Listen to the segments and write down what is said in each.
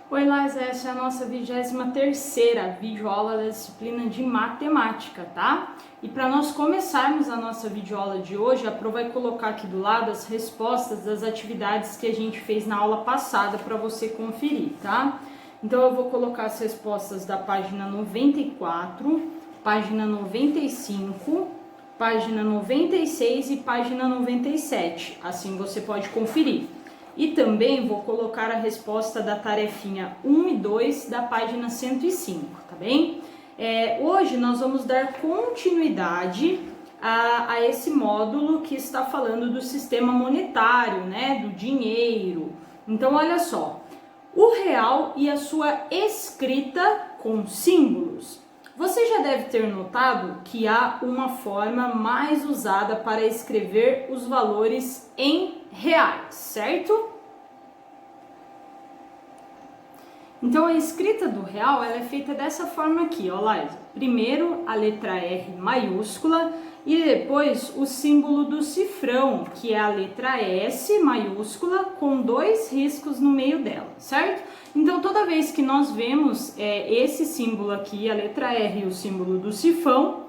Oi, Laís, essa é a nossa 23ª videoaula da disciplina de matemática, tá? E para nós começarmos a nossa videoaula de hoje, a Pro vai colocar aqui do lado as respostas das atividades que a gente fez na aula passada para você conferir, tá? Então eu vou colocar as respostas da página 94, página 95, página 96 e página 97, assim você pode conferir. E também vou colocar a resposta da tarefinha 1 e 2 da página 105, tá bem? Hoje nós vamos dar continuidade a esse módulo que está falando do sistema monetário, né, do dinheiro. Então, olha só, o real e a sua escrita com símbolos. Você já deve ter notado que há uma forma mais usada para escrever os valores em reais, certo? Então a escrita do real ela é feita dessa forma aqui, ó, Laísa. Primeiro a letra R maiúscula e depois o símbolo do cifrão, que é a letra S maiúscula com 2 riscos no meio dela, certo? Então toda vez que nós vemos esse símbolo aqui, a letra R e o símbolo do cifrão,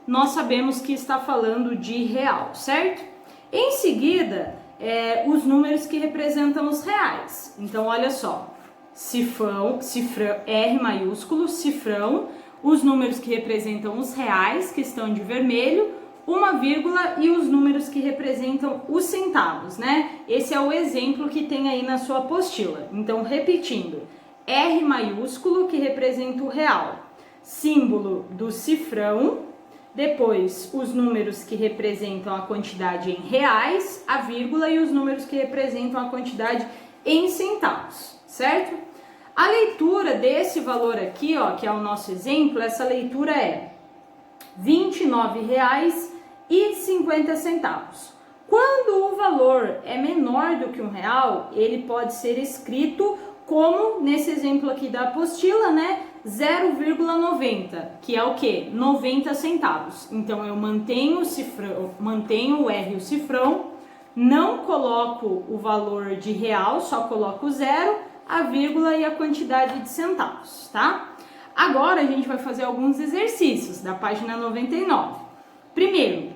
nós sabemos que está falando de real, certo? Em seguida, os números que representam os reais. Então, olha só, cifrão, R maiúsculo, cifrão, os números que representam os reais, que estão de vermelho, uma vírgula e os números que representam os centavos, né? Esse é o exemplo que tem aí na sua apostila. Então, repetindo, R maiúsculo, que representa o real, símbolo do cifrão, depois os números que representam a quantidade em reais, a vírgula e os números que representam a quantidade em centavos, certo? A leitura desse valor aqui, ó, que é o nosso exemplo, essa leitura é R$ 29,50. Quando o valor é menor do que R$1, ele pode ser escrito como nesse exemplo aqui da apostila, né? 0,90, que é o que? 90 centavos. Então eu mantenho o cifrão, mantenho o R e o cifrão, não coloco o valor de real, só coloco o zero, a vírgula e a quantidade de centavos, tá? Agora a gente vai fazer alguns exercícios da página 99. Primeiro,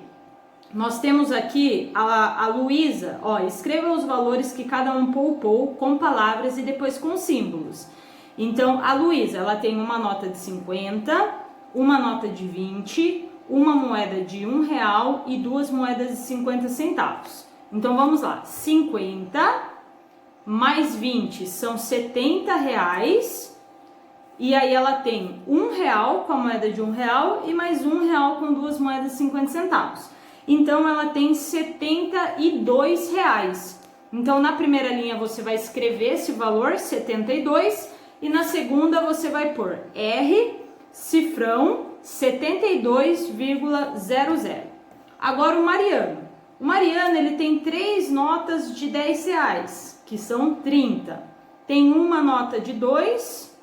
nós temos aqui a Luísa, ó, escreva os valores que cada um poupou com palavras e depois com símbolos. Então, a Luísa, ela tem uma nota de 50, uma nota de 20, uma moeda de R$1 e 2 moedas de 50 centavos. Então, vamos lá. 50 mais 20 são R$70. E aí, ela tem R$1 com a moeda de R$1 e mais R$1 com 2 moedas de 50 centavos. Então, ela tem R$72. Então, na primeira linha, você vai escrever esse valor, 72. E na segunda você vai pôr R, cifrão, 72,00. Agora o Mariano. O Mariano ele tem 3 notas de R$10, que são 30. Tem uma nota de 2,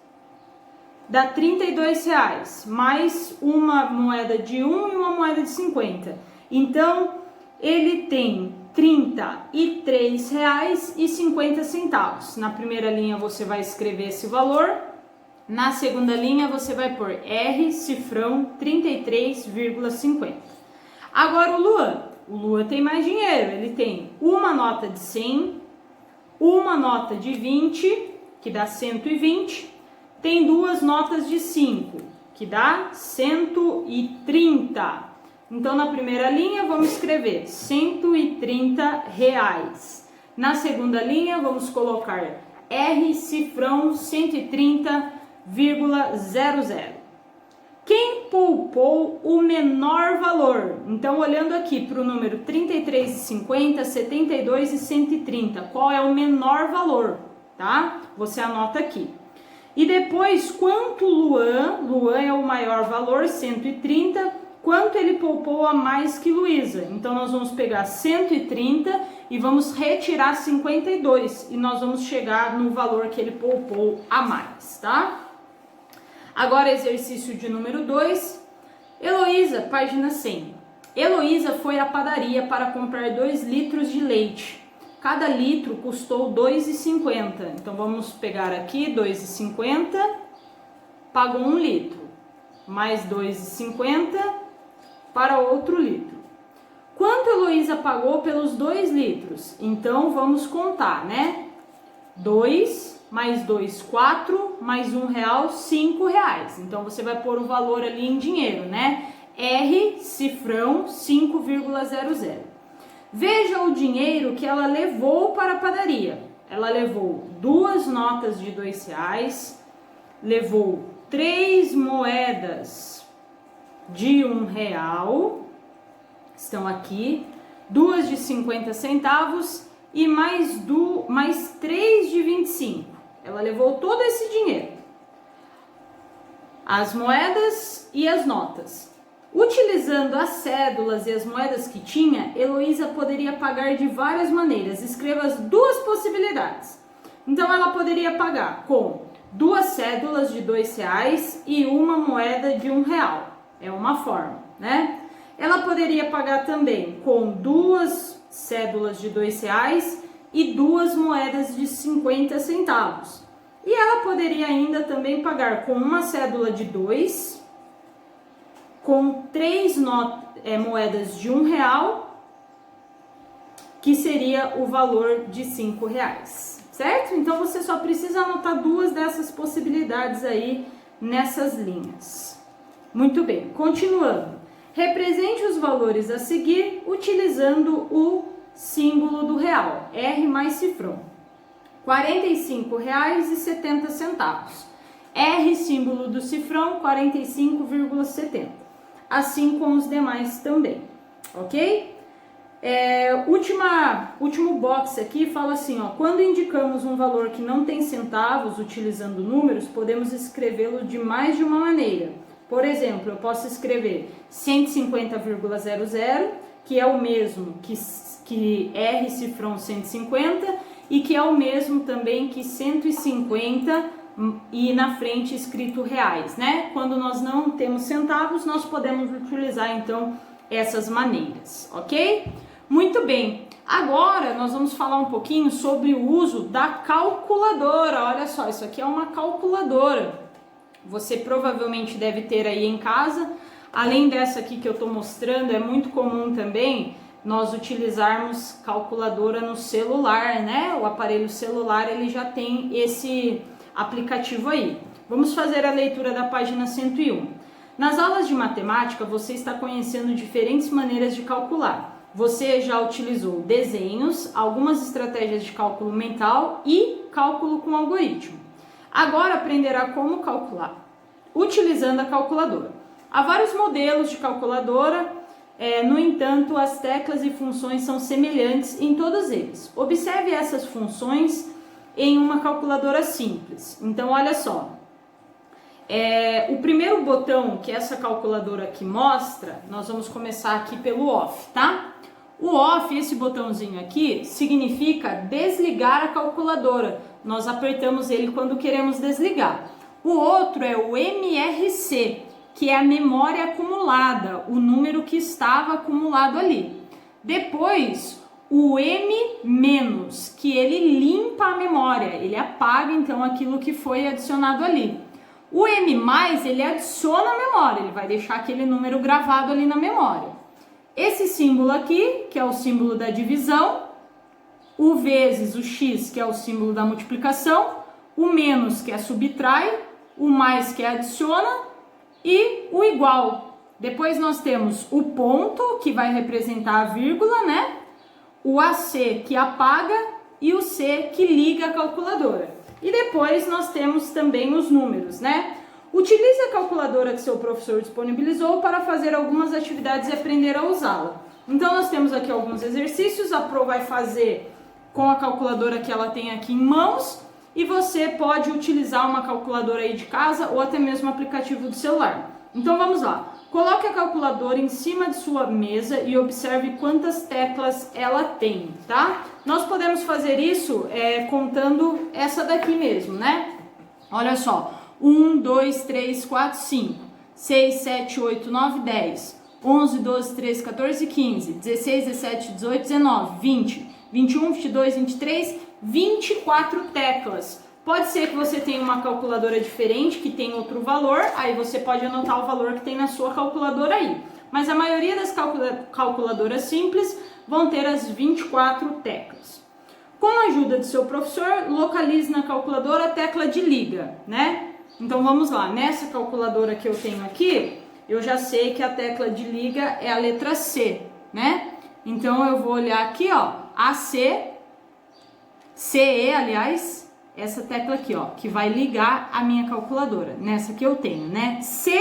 dá R$32, mais uma moeda de 1 e uma moeda de 50. Então, ele tem R$33,50. Na primeira linha você vai escrever esse valor, na segunda linha você vai pôr R, cifrão, 33,50. Agora o Luan tem mais dinheiro, ele tem uma nota de 100, uma nota de 20, que dá 120, tem 2 notas de 5, que dá 130. Então, na primeira linha, vamos escrever R$130. Na segunda linha, vamos colocar R, cifrão, 130,00. Quem poupou o menor valor? Então, olhando aqui para o número 33,50, 72 e 130, qual é o menor valor, tá? Você anota aqui. E depois, quanto Luan é o maior valor, 130, quanto ele poupou a mais que Luísa? Então, nós vamos pegar 130 e vamos retirar 52. E nós vamos chegar no valor que ele poupou a mais, tá? Agora, exercício de número 2. Heloísa, página 100. Heloísa foi à padaria para comprar 2 litros de leite. cada litro custou R$ 2,50. Então vamos pegar aqui R$ 2,50, pagou 1 litro, mais R$ 2,50 para outro litro. Quanto Heloísa pagou pelos 2 litros? Então vamos contar, né? 2 mais 2, 4, mais R$1, R$5. Então você vai pôr o valor ali em dinheiro, né? R, cifrão, 5,00. Veja o dinheiro que ela levou para a padaria. Ela levou 2 notas de R$2, levou 3 moedas de R$1, estão aqui, 2 de 50 centavos e mais 3 de 25. Ela levou todo esse dinheiro, as moedas e as notas. Utilizando as cédulas e as moedas que tinha, Heloísa poderia pagar de várias maneiras. Escreva as 2 possibilidades. Então ela poderia pagar com 2 cédulas de R$2 e 1 moeda de R$1. É uma forma, né? Ela poderia pagar também com 2 cédulas de R$2 e 2 moedas de 50 centavos. E ela poderia ainda também pagar com uma cédula de 2, com 3 moedas de R$1, que seria o valor de R$5, certo? Então você só precisa anotar 2 dessas possibilidades aí nessas linhas. Muito bem, continuando. Represente os valores a seguir utilizando o símbolo do real, R mais cifrão. R$ 45,70. R, símbolo do cifrão, 45,70. Assim com os demais também, ok? Último box aqui fala assim, ó, quando indicamos um valor que não tem centavos utilizando números, podemos escrevê-lo de mais de uma maneira. Por exemplo, eu posso escrever 150,00, que é o mesmo que R cifrão 150 e que é o mesmo também que 150 e na frente escrito reais, né? Quando nós não temos centavos, nós podemos utilizar então essas maneiras, ok? Muito bem, agora nós vamos falar um pouquinho sobre o uso da calculadora. Olha só, isso aqui é uma calculadora. Você provavelmente deve ter aí em casa. Além dessa aqui que eu tô mostrando, é muito comum também nós utilizarmos calculadora no celular, né? O aparelho celular, ele já tem esse aplicativo aí. Vamos fazer a leitura da página 101. Nas aulas de matemática, você está conhecendo diferentes maneiras de calcular. Você já utilizou desenhos, algumas estratégias de cálculo mental e cálculo com algoritmo. Agora aprenderá como calcular, utilizando a calculadora. Há vários modelos de calculadora, no entanto, as teclas e funções são semelhantes em todos eles. Observe essas funções em uma calculadora simples. Então, olha só. O primeiro botão que essa calculadora aqui mostra, nós vamos começar aqui pelo off, tá? O off, esse botãozinho aqui, significa desligar a calculadora. Nós apertamos ele quando queremos desligar. O outro é o MRC, que é a memória acumulada, o número que estava acumulado ali. Depois, o M-, que ele limpa a memória, ele apaga então aquilo que foi adicionado ali. O M+, ele adiciona a memória, ele vai deixar aquele número gravado ali na memória. Esse símbolo aqui, que é o símbolo da divisão, o vezes o X, que é o símbolo da multiplicação, o menos, que é subtrai, o mais, que é adiciona, e o igual. Depois nós temos o ponto, que vai representar a vírgula, né? O AC, que apaga, e o C, que liga a calculadora. E depois nós temos também os números, né? Utilize a calculadora que seu professor disponibilizou para fazer algumas atividades e aprender a usá-la. Então nós temos aqui alguns exercícios, a Pro vai fazer com a calculadora que ela tem aqui em mãos, e você pode utilizar uma calculadora aí de casa ou até mesmo um aplicativo do celular. Então vamos lá. Coloque a calculadora em cima de sua mesa e observe quantas teclas ela tem, tá? Nós podemos fazer isso contando essa daqui mesmo, né? Olha só. 1, 2, 3, 4, 5, 6, 7, 8, 9, 10, 11, 12, 13, 14, 15, 16, 17, 18, 19, 20, 21, 22, 23, 24 teclas. Pode ser que você tenha uma calculadora diferente, que tem outro valor, aí você pode anotar o valor que tem na sua calculadora aí. Mas a maioria das calculadoras simples vão ter as 24 teclas. Com a ajuda do seu professor, localize na calculadora a tecla de liga, né? Então vamos lá, nessa calculadora que eu tenho aqui, eu já sei que a tecla de liga é a letra C, né? Então eu vou olhar aqui, ó, AC, CE, aliás, essa tecla aqui, ó, que vai ligar a minha calculadora, nessa que eu tenho, né? C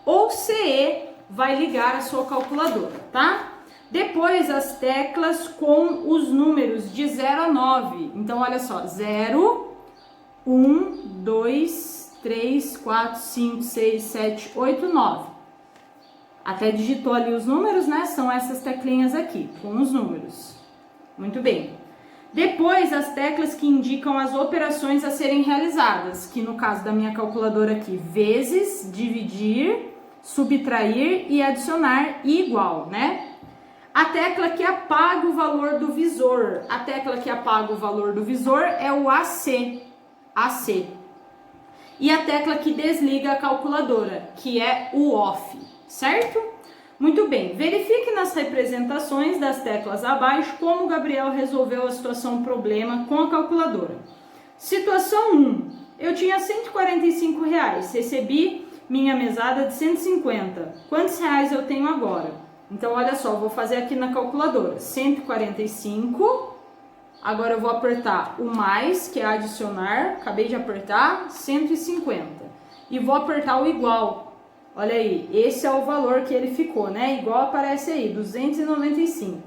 ou CE vai ligar a sua calculadora, tá? Depois as teclas com os números de 0 a 9. Então olha só, 0, 1, 2, 3, 4, 5, 6, 7, 8, 9. Até digitou ali os números, né? São essas teclinhas aqui, com os números. Muito bem. Depois, as teclas que indicam as operações a serem realizadas, que no caso da minha calculadora aqui, vezes, dividir, subtrair e adicionar e igual, né? A tecla que apaga o valor do visor. A tecla que apaga o valor do visor é o AC. AC. E a tecla que desliga a calculadora, que é o OFF, certo? Muito bem, verifique nas representações das teclas abaixo como o Gabriel resolveu a situação problema com a calculadora. Situação 1. Eu tinha R$145, recebi minha mesada de 150. Quantos reais eu tenho agora? Então, olha só, vou fazer aqui na calculadora. 145, agora eu vou apertar o mais, que é adicionar, acabei de apertar, 150. E vou apertar o igual. Olha aí, esse é o valor que ele ficou, né? Igual aparece aí, 295.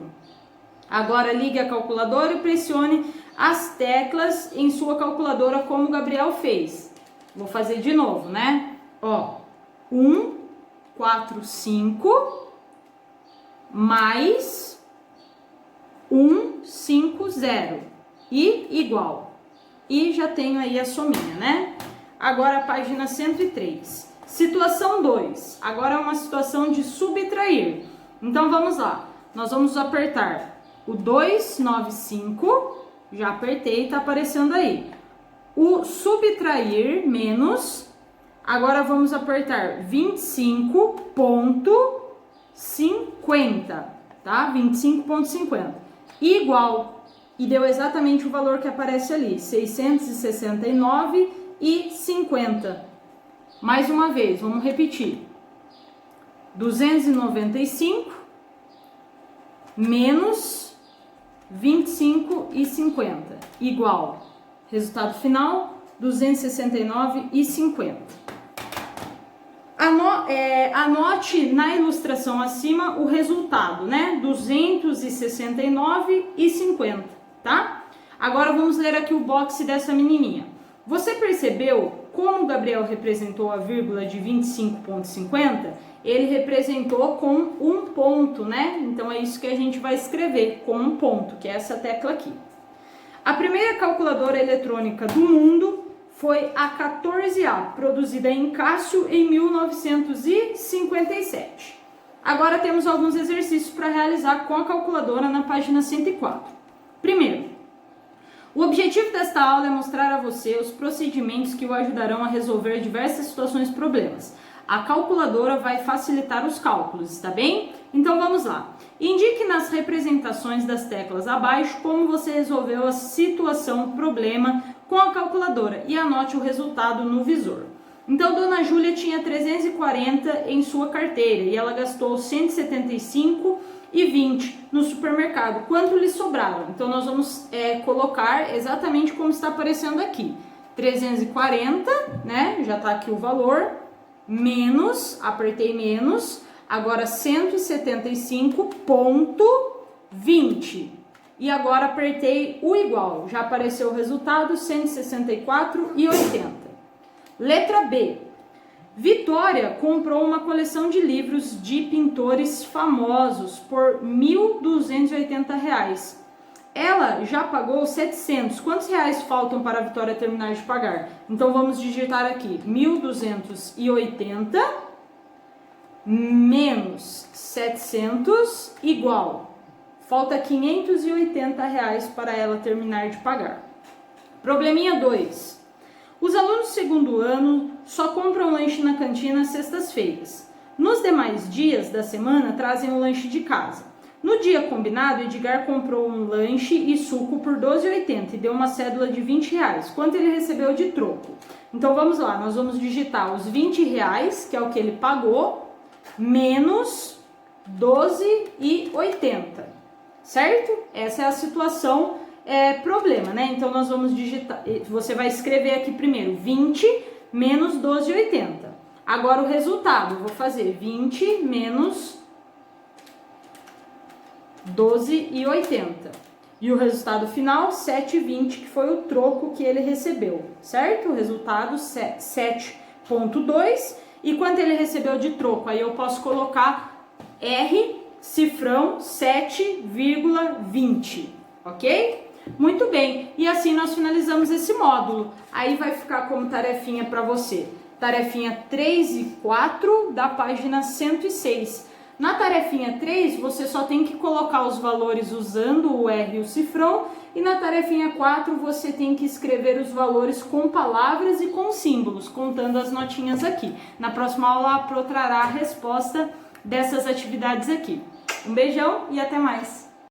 Agora ligue a calculadora e pressione as teclas em sua calculadora como o Gabriel fez. Vou fazer de novo, né? Ó, 1, 4, 5, mais 1, 5, 0 e igual. E já tenho aí a sominha, né? Agora a página 103. Situação 2, agora é uma situação de subtrair. Então vamos lá, nós vamos apertar o 295, já apertei, tá aparecendo aí. O subtrair menos, agora vamos apertar 25,50, tá? 25,50, igual, e deu exatamente o valor que aparece ali, 669,50. Mais uma vez, vamos repetir. 295 menos 25,50 igual. Resultado final, 269,50. Anote na ilustração acima o resultado, né? 269,50, tá? Agora vamos ler aqui o box dessa menininha. Você percebeu como o Gabriel representou a vírgula de 25,50? Ele representou com um ponto, né? Então é isso que a gente vai escrever, com um ponto, que é essa tecla aqui. A primeira calculadora eletrônica do mundo foi a 14A, produzida em Cássio em 1957. Agora temos alguns exercícios para realizar com a calculadora na página 104. Primeiro, o objetivo desta aula é mostrar a você os procedimentos que o ajudarão a resolver diversas situações e problemas. A calculadora vai facilitar os cálculos, está bem? Então vamos lá. Indique nas representações das teclas abaixo como você resolveu a situação problema com a calculadora e anote o resultado no visor. Então, Dona Júlia tinha 340 em sua carteira e ela gastou 175,20 no supermercado. Quanto lhe sobraram? Então, nós vamos colocar exatamente como está aparecendo aqui. 340, né? Já está aqui o valor, menos, apertei menos, agora 175,20. E agora apertei o igual, já apareceu o resultado, 164,80. Letra B. Vitória comprou uma coleção de livros de pintores famosos por R$ 1.280. Ela já pagou 700. Quantos reais faltam para a Vitória terminar de pagar? Então vamos digitar aqui 1.280 menos 700 igual. Falta R$ 580 para ela terminar de pagar. Probleminha 2. Os alunos do segundo ano só compram lanche na cantina às sextas-feiras. Nos demais dias da semana trazem o lanche de casa. No dia combinado, Edgar comprou um lanche e suco por R$ 12,80 e deu uma cédula de R$ 20. Quanto ele recebeu de troco? Então vamos lá, nós vamos digitar os R$ 20, que é o que ele pagou, menos R$ 12,80, certo? Essa é a situação, problema, né? Então nós vamos digitar, você vai escrever aqui primeiro 20 menos 12,80. Agora o resultado, eu vou fazer 20 menos 12,80. E o resultado final, 7,20, que foi o troco que ele recebeu, certo? O resultado, 7,2. E quanto ele recebeu de troco? Aí eu posso colocar R, cifrão, 7,20, ok? Muito bem, e assim nós finalizamos esse módulo. Aí vai ficar como tarefinha para você. Tarefinha 3 e 4 da página 106. Na tarefinha 3, você só tem que colocar os valores usando o R e o cifrão, e na tarefinha 4 você tem que escrever os valores com palavras e com símbolos, contando as notinhas aqui. Na próxima aula a Pro trará a resposta dessas atividades aqui. Um beijão e até mais!